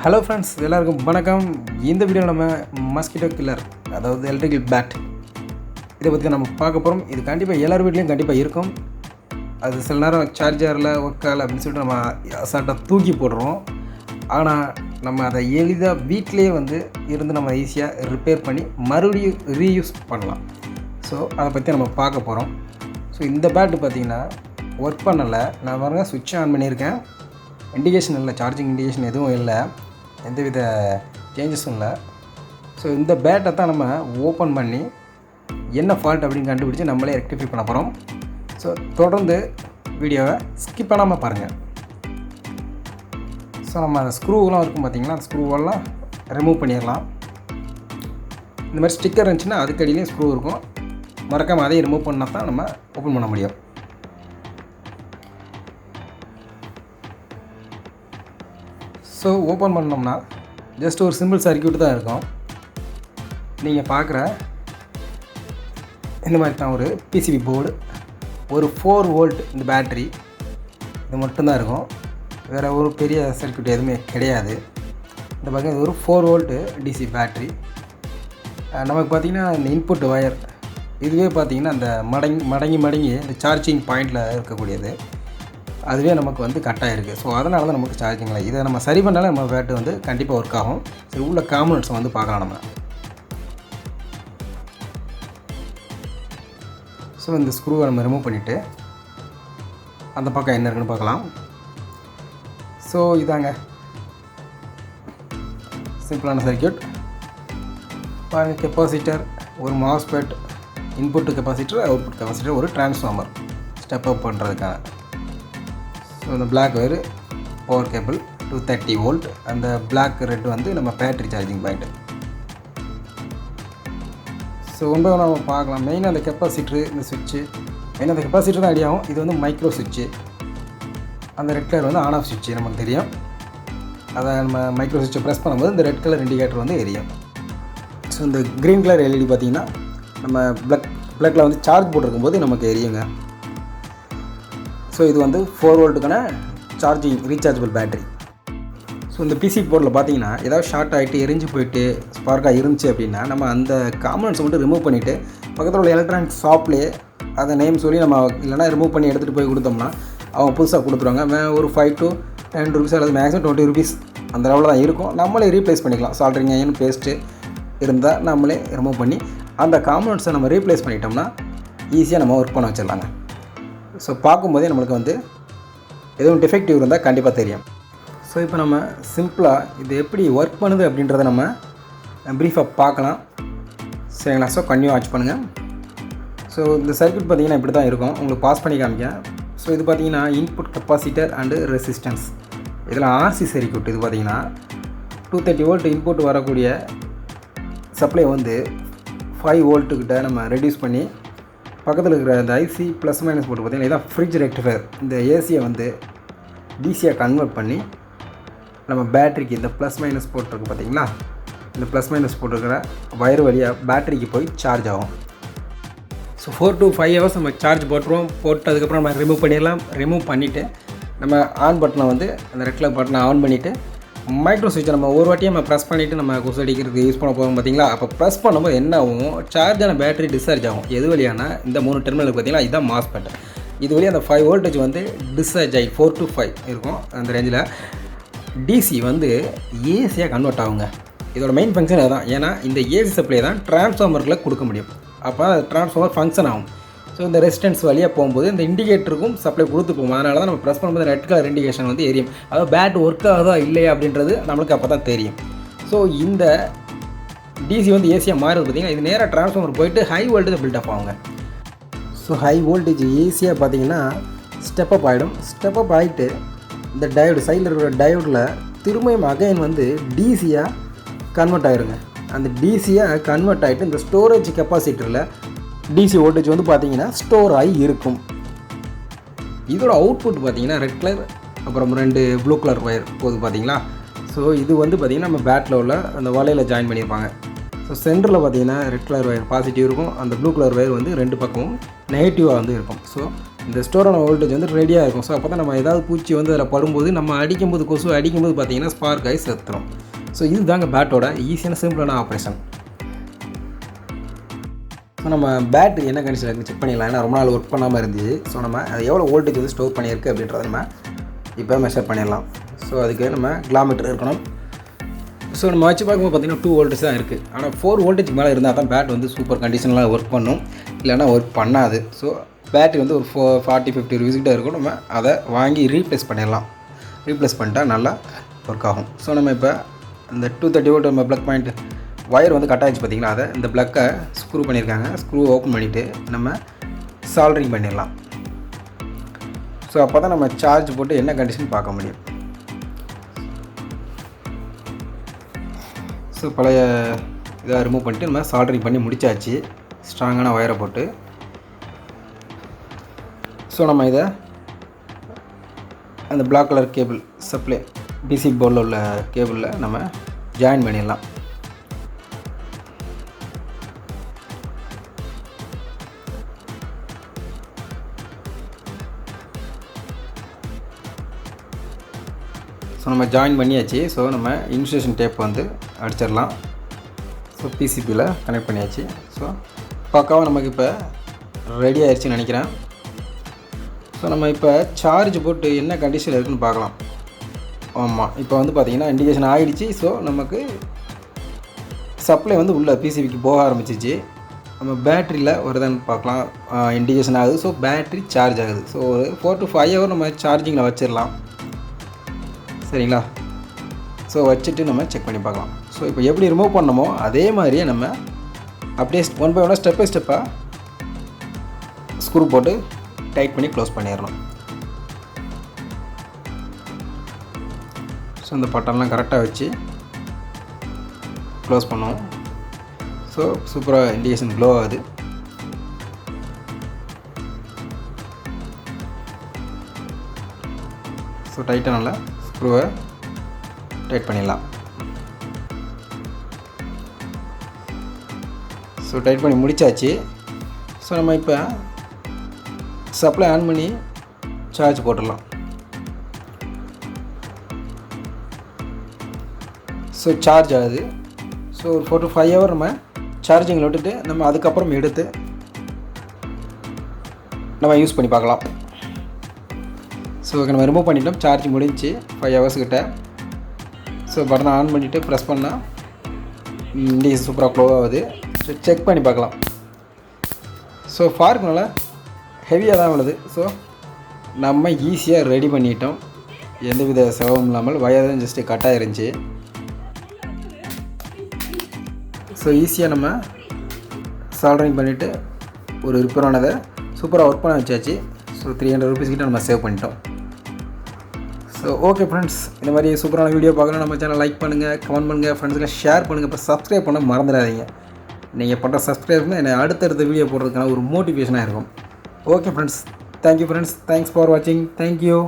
Hello friends, எல்லாருக்கும் வணக்கம். இந்த வீடியோவில் நம்ம மஸ்கிட்டோ கில்லர், அதாவது எலக்ட்ரிக்கல் பேட், இதை பற்றி நம்ம பார்க்க போகிறோம். இது கண்டிப்பாக எல்லார் வீட்லேயும் கண்டிப்பாக இருக்கும். அது சில நேரம் சார்ஜரில் ஒர்க்கால் அப்படின்னு சொல்லிட்டு நம்ம அசால்ட்டாக தூக்கி போடுறோம். ஆனால் நம்ம அதை எளிதாக வீட்டிலே இருந்து நம்ம ஈஸியாக ரிப்பேர் பண்ணி மறுபடியும் ரீயூஸ் பண்ணலாம். ஸோ அதை பற்றி நம்ம பார்க்க போகிறோம். ஸோ இந்த பேட்டு பார்த்திங்கன்னா ஒர்க் பண்ணலை. நான் பாருங்கள், சுவிட்ச் ஆன் பண்ணியிருக்கேன். இண்டிகேஷன் இல்லை, சார்ஜிங் இண்டிகேஷன் எதுவும் இல்லை, எந்தவித சேஞ்சஸும் இல்லை. ஸோ இந்த பேட்டை தான் நம்ம ஓப்பன் பண்ணி என்ன ஃபால்ட் அப்படின்னு கண்டுபிடிச்சி நம்மளே ரெக்டிஃபை பண்ண போகிறோம். ஸோ தொடர்ந்து வீடியோவை ஸ்கிப் பண்ணாமல் பாருங்கள். ஸோ நம்ம அந்த ஸ்க்ரூவெலாம் இருக்கும் பார்த்திங்கன்னா, அந்த ஸ்க்ரூவெல்லாம் ரிமூவ் பண்ணிடலாம். இந்த மாதிரி ஸ்டிக்கர் இருந்துச்சுன்னா அதுக்கடியிலையும் ஸ்க்ரூ இருக்கும். மறக்காமல் அதையும் ரிமூவ் பண்ணால் தான் நம்ம ஓப்பன் பண்ண முடியும். ஸோ ஓப்பன் பண்ணோம்னா ஜஸ்ட் ஒரு சிம்பிள் சர்க்யூட் தான் இருக்கும். நீங்கள் பார்க்குற இந்த மாதிரி தான் ஒரு பிசிபி போர்டு, ஒரு 4 வோல்ட் இந்த பேட்ரி, இது மட்டும்தான் இருக்கும். வேறு ஒரு பெரிய சர்க்யூட் எதுவுமே கிடையாது. இந்த பக்கம் இது ஒரு 4 வோல்ட்டு டிசி பேட்ரி. நமக்கு பார்த்திங்கன்னா இந்த இன்புட் வயர் இதுவே பார்த்திங்கன்னா அந்த மடங்கி இந்த சார்ஜிங் பாயிண்டில் இருக்கக்கூடியது, அதுவே நமக்கு கட் ஆகிருக்கு. ஸோ அதனால தான் நமக்கு சார்ஜிங் இல்லை. இதை நம்ம சரி பண்ணாலே நம்ம பேட்டு கண்டிப்பாக ஒர்க் ஆகும். சரி, உள்ள காம்பனன்ட்ஸை பார்க்கலாம் நம்ம. ஸோ இந்த ஸ்க்ரூவை நம்ம ரிமூவ் பண்ணிவிட்டு அந்த பக்கம் என்ன இருக்குன்னு பார்க்கலாம். ஸோ இதாங்க சிம்பிளான சர்க்யூட். பாருங்கள், கெப்பாசிட்டர், ஒரு MOSFET, input capacitor, output capacitor, ஒரு டிரான்ஸ்ஃபார்மர் ஸ்டெப் அப் பண்ணுறதுக்கான. ஸோ இந்த black wire power cable 230 volt, அந்த பிளாக் ரெட் நம்ம பேட்ரி சார்ஜிங் பாயிண்ட்டு. ஸோ ஒன்று நம்ம பார்க்கலாம். மெயினாக அந்த கெப்பாசிட்ரு, இந்த சுவிட்சு, மெயினாக அந்த கெப்பாசிட்டர் தான் ஐடியா ஆகும். இது மைக்ரோ சுவிட்சு. அந்த ரெட் கலர் ஆன் ஆஃப் சுவிட்சு நமக்கு தெரியும். அதை நம்ம மைக்ரோ சுவிட்சை ப்ரெஸ் பண்ணும்போது இந்த ரெட் கலர் இண்டிகேட்டர் எரியும். ஸோ இந்த க்ரீன் கலர் எல்இடி பார்த்திங்கன்னா நம்ம ப்ளக்கில் சார்ஜ் போட்டிருக்கும்போது நமக்கு எரியுங்க. ஸோ இது 4 வோல்ட்டுக்கான சார்ஜிங் ரீசார்ஜபிள் பேட்ரி. ஸோ இந்த பிசி போர்டில் பார்த்தீங்கன்னா ஏதாவது ஷார்ட் ஆகிட்டு எரிஞ்சு போயிட்டு ஸ்பார்க்காக இருந்துச்சு அப்படின்னா நம்ம அந்த காம்பனன்ட்ஸை ரிமூவ் பண்ணிவிட்டு பக்கத்தில் உள்ள எலக்ட்ரானிக் ஷாப்லேயே அதை நேம் சொல்லி நம்ம இல்லைனா ரிமூவ் பண்ணி எடுத்துகிட்டு போய் கொடுத்தோம்னா அவங்க புதுசாக கொடுத்துருவாங்க. ஒரு 5 to 10 rupees அல்லது மேக்ஸிமம் 20 rupees அந்த லெவலில் தான் இருக்கும். நம்மளே ரீப்ளேஸ் பண்ணிக்கலாம். சால்ட்ரிங் அயன் பேஸ்ட்டு இருந்தால் நம்மளே ரிமூவ் பண்ணி அந்த காம்பனன்ட்ஸை நம்ம ரீப்ளேஸ் பண்ணிட்டோம்னா ஈஸியாக நம்ம ஒர்க் பண்ண வச்சிடலாங்க. ஸோ பார்க்கும்போதே நம்மளுக்கு எதுவும் டிஃபெக்டிவ் இருந்தால் கண்டிப்பாக தெரியும். ஸோ இப்போ நம்ம சிம்பிளாக இது எப்படி ஒர்க் பண்ணுது அப்படின்றத நம்ம ப்ரீஃபாக பார்க்கலாம். சரிங்களா? ஸோ கன்டினியூ வாட்ச் பண்ணுங்கள். ஸோ இந்த சர்க்யூட் பார்த்திங்கன்னா இப்படி தான் இருக்கும். உங்களுக்கு பாஸ் பண்ணி காமிக்கேன். ஸோ இது பார்த்திங்கன்னா இன்புட் கெப்பாசிட்டர் அண்டு ரெசிஸ்டன்ஸ், இதில் ஆர்சி சர்க்யூட். இது பார்த்திங்கன்னா 230 வோல்ட் இன்புட் வரக்கூடிய சப்ளை 5 வோல்ட்டுக்கிட்ட நம்ம ரெடியூஸ் பண்ணி பக்கத்தில் இருக்கிற அந்த ஐசி ப்ளஸ் மைனஸ் போட்டு பார்த்திங்கன்னா இதான் ஃப்ரிட்ஜ் ரெக்டிஃபயர். இந்த ஏசியை டிசியாக கன்வெர்ட் பண்ணி நம்ம பேட்டரிக்கு இந்த ப்ளஸ் மைனஸ் போட்டிருக்கு பார்த்திங்களா, இந்த ப்ளஸ் மைனஸ் போட்டிருக்கிற வயர் வழியாக பேட்டரிக்கு போய் சார்ஜ் ஆகும். ஸோ 4 to 5 hours நம்ம சார்ஜ் போட்டுருவோம். போட்டதுக்கப்புறம் நம்ம ரிமூவ் பண்ணிடலாம். ரிமூவ் பண்ணிவிட்டு நம்ம ஆன் பட்டனை அந்த ரெட் கலர் பட்டனை ஆன் பண்ணிவிட்டு மைக்ரோ சுவிட்சை நம்ம ஒரு வாட்டியே நம்ம ப்ரெஸ் பண்ணிவிட்டு நம்ம கொசு அடிக்கிறதுக்கு யூஸ் பண்ண போவோம் பார்த்திங்களா. அப்போ ப்ரெஸ் பண்ணும்போது என்ன ஆகும், சார்ஜான பேட்டரி டிஸ்சார்ஜ் ஆகும். எது வழியான இந்த 3 டெர்மினலுக்கு பார்த்திங்கன்னா இதுதான் மாஸ்பெட். இது வழியாக அந்த 5 வோல்டேஜ் டிஸ்சார்ஜ் ஆகி 4 to 5 இருக்கும். அந்த ரேஞ்சில் டிசி ஏசியாக கன்வெர்ட் ஆகுங்க. இதோட மெயின் ஃபங்க்ஷன் அதுதான். ஏன்னா இந்த ஏசி சப்ளை தான் டிரான்ஸ்ஃபார்மரில் கொடுக்க முடியும். அப்போ டிரான்ஸ்ஃபார்மர் ஃபங்க்ஷன் ஆகும். ஸோ இந்த ரெசிஸ்டன்ஸ் வழியாக போகும்போது இந்த இண்டிகேட்டருக்கும் சப்ளை கொடுத்து போகும். அதனால தான் நம்ம ப்ரெஸ் பண்ணும்போது ரெட் கலர் இண்டிகேஷன் எரியும். அதாவது பேட் ஒர்க் ஆகுதா இல்லையா அப்படின்றது நம்மளுக்கு அப்போ தான் தெரியும். ஸோ இந்த டிசி ஏசியாக மாறுது பார்த்திங்கன்னா இது நேராக டிரான்ஸ்ஃபார்மர் போயிட்டு ஹை வோல்டேஜ் பில்டப் ஆகுங்க. ஸோ ஹை வோல்டேஜ் ஏசியாக பார்த்திங்கன்னா ஸ்டெப் அப் ஆகிடும். ஸ்டெப் அப் ஆகிட்டு இந்த டயோடு சைடில் இருக்கிற டயோடில் திரும்பியும் அகைன் டிசியாக கன்வெர்ட் ஆகிருங்க. அந்த டிசியாக கன்வெர்ட் ஆகிட்டு இந்த ஸ்டோரேஜ் கெப்பாசிட்டரில் டிசி வோல்டேஜ் பார்த்திங்கன்னா ஸ்டோர் ஆகி இருக்கும். இதோட அவுட்புட் பார்த்திங்கன்னா ரெட் கலர், அப்புறம் 2 ப்ளூ கலர் ஒயர் போகுது பார்த்திங்களா. ஸோ இது பார்த்திங்கன்னா நம்ம பேட்டில் உள்ள அந்த வலையில் ஜாயின் பண்ணியிருப்பாங்க. ஸோ சென்டரில் பார்த்தீங்கன்னா ரெட் கலர் வயர் பாசிட்டிவ் இருக்கும், அந்த ப்ளூ கலர் வயர் வந்து 2 பக்கமும் நெகட்டிவாக வந்து இருக்கும். ஸோ இந்த ஸ்டோரான வோல்டேஜ் வந்து ரெடியாக இருக்கும். ஸோ அப்போ தான் நம்ம ஏதாவது பூச்சி வந்து அதில் படும்போது நம்ம அடிக்கும்போது கொசு அடிக்கும்போது பார்த்தீங்கன்னா ஸ்பார்க் ஆகி செத்துரும். ஸோ இது தாங்க பேட்டோட ஈஸியான சிம்பிளான ஆப்ரேஷன். ஸோ நம்ம பேட்ரி என்ன கண்டிஷன் இருக்குன்னு செக் பண்ணிடலாம். ஏன்னா ரொம்ப நாள் ஒர்க் பண்ணாமல் இருந்துச்சு. ஸோ நம்ம அது எவ்வளோ வோல்டேஜ் வந்து ஸ்டோர் பண்ணியிருக்கு அப்படின்றத நம்ம இப்போ மெஷர் பண்ணிடலாம். ஸோ அதுக்கு நம்ம கிலோமீட்டர் இருக்கணும். ஸோ நம்ம வச்சு பார்க்கும்போது பார்த்திங்கன்னா 2 வோல்டேஜ் தான் இருக்குது. ஆனால் 4 வோல்டேஜ்க்கு மேலே இருந்தால் தான் பேட் வந்து சூப்பர் கண்டிஷனில் ஒர்க் பண்ணும், இல்லைனா ஒர்க் பண்ணாது. ஸோ பேட்ரி வந்து ஒரு 40-50 ரூபீஸ்கிட்ட இருக்கும். நம்ம அதை வாங்கி ரீப்ளேஸ் பண்ணிடலாம். ரீப்ளேஸ் பண்ணிட்டா நல்லா ஒர்க் ஆகும். ஸோ நம்ம இப்போ இந்த 230 வோல்ட் நம்ம ப்ளக் பாயிண்ட் ஒயர் வந்து கட் ஆகிடுச்சு பார்த்திங்களா, அதை இந்த ப்ளக்கை ஸ்க்ரூ பண்ணியிருக்காங்க. ஸ்க்ரூ ஓப்பன் பண்ணிவிட்டு நம்ம சால்ட்ரிங் பண்ணிடலாம். ஸோ அப்போ தான் நம்ம சார்ஜ் போட்டு என்ன கண்டிஷன் பார்க்க முடியும். ஸோ பழைய இதை ரிமூவ் பண்ணிட்டு நம்ம சால்ட்ரிங் பண்ணி முடிச்சாச்சு ஸ்ட்ராங்கான ஒயரை போட்டு. ஸோ நம்ம இதை அந்த black colour cable supply PC போர்டில் உள்ள கேபிளில் நம்ம ஜாயின் பண்ணிடலாம். ஸோ நம்ம ஜாயின் பண்ணியாச்சு. ஸோ நம்ம இன்சுலேஷன் டேப் வந்து அடிச்சிடலாம். ஸோ பிசிபியில் கனெக்ட் பண்ணியாச்சு. ஸோ பக்காவாக நமக்கு இப்போ ரெடி ஆயிடுச்சுன்னு நினைக்கிறேன். ஸோ நம்ம இப்போ சார்ஜ் போட்டு என்ன கண்டிஷனில் இருக்குதுன்னு பார்க்கலாம். ஆமாம், இப்போ வந்து பார்த்திங்கன்னா இண்டிகேஷன் ஆகிடுச்சு. ஸோ நமக்கு சப்ளை வந்து உள்ள பிசிபிக்கு போக ஆரம்பிச்சிச்சு. நம்ம பேட்டரியில் வருதான்னு பார்க்கலாம். இண்டிகேஷன் ஆகுது. ஸோ பேட்ரி சார்ஜ் ஆகுது. ஸோ ஒரு 4 to 5 ஹவர் நம்ம சார்ஜிங்கில் வச்சிடலாம். சரிங்களா? ஸோ வச்சுட்டு நம்ம செக் பண்ணி பார்க்கலாம். ஸோ இப்போ எப்படி ரிமூவ் பண்ணமோ அதே மாதிரியே நம்ம அப்படியே 1 by 1 ஸ்டெப் பை ஸ்டெப்பாக ஸ்க்ரூ போட்டு டைட் பண்ணி க்ளோஸ் பண்ணிடணும். ஸோ இந்த பட்டன்லாம் கரெக்டாக வச்சு க்ளோஸ் பண்ணுவோம். ஸோ சூப்பராக இண்டிகேஷன் க்ளோ ஆகுது. ஸோ டைட்டாக நல்லா ஸ்க்ரூவை டைட் பண்ணிடலாம். ஸோ டைட் பண்ணி முடித்தாச்சு. ஸோ நம்ம இப்போ சப்ளை ஆன் பண்ணி சார்ஜ் போட்டுடலாம். ஸோ சார்ஜ் ஆகுது. ஸோ ஒரு 4 to 5 ஹவர் நம்ம சார்ஜிங்கில் விட்டுட்டு நம்ம அதுக்கப்புறம் எடுத்து நம்ம யூஸ் பண்ணி பார்க்கலாம். ஸோ நம்ம ரிமூவ் பண்ணிட்டோம். சார்ஜ் முடிஞ்சு 5 ஹவர்ஸ் கிட்ட. ஸோ பட்டனை ஆன் பண்ணிவிட்டு ப்ரெஸ் பண்ணால் இண்டிகேஷன் சூப்பராக க்ளோ ஆகுது. ஸோ செக் பண்ணி பார்க்கலாம். ஸோ ஃபார்க் நல்லா ஹெவியாக தான் உள்ளது. ஸோ நம்ம ஈஸியாக ரெடி பண்ணிட்டோம். எந்தவித செலவும் இல்லாமல் வயர் தான் ஜஸ்ட்டு கட் ஆகிருந்துச்சி. ஸோ ஈஸியாக நம்ம சால்டரிங் பண்ணிவிட்டு ஒரு ரிப்பேர் ஆனதை சூப்பராக ஒர்க் பண்ண வச்சாச்சு. ஸோ 300 ரூபீஸ் கிட்ட நம்ம சேவ் பண்ணிட்டோம். ஸோ ஓகே ஃப்ரெண்ட்ஸ், இந்த மாதிரி சூப்பரான வீடியோ பார்க்கணும் நம்ம சேனல் லைக் பண்ணுங்கள், கமெண்ட் பண்ணுங்கள், ஃப்ரெண்ட்ஸுக்கு ஷேர் பண்ணுங்கள். இப்போ சப்ஸ்கிரைப் பண்ண மறந்துடாதீங்க. நீங்கள் பண்ணுற சப்ஸ்கிரைப்னால் என்னை அடுத்தடுத்த வீடியோ போடுறதுக்கான ஒரு மோட்டிவேஷனாக இருக்கும். Okay friends, thank you friends, thanks for வாட்சிங், தேங்க்யூ.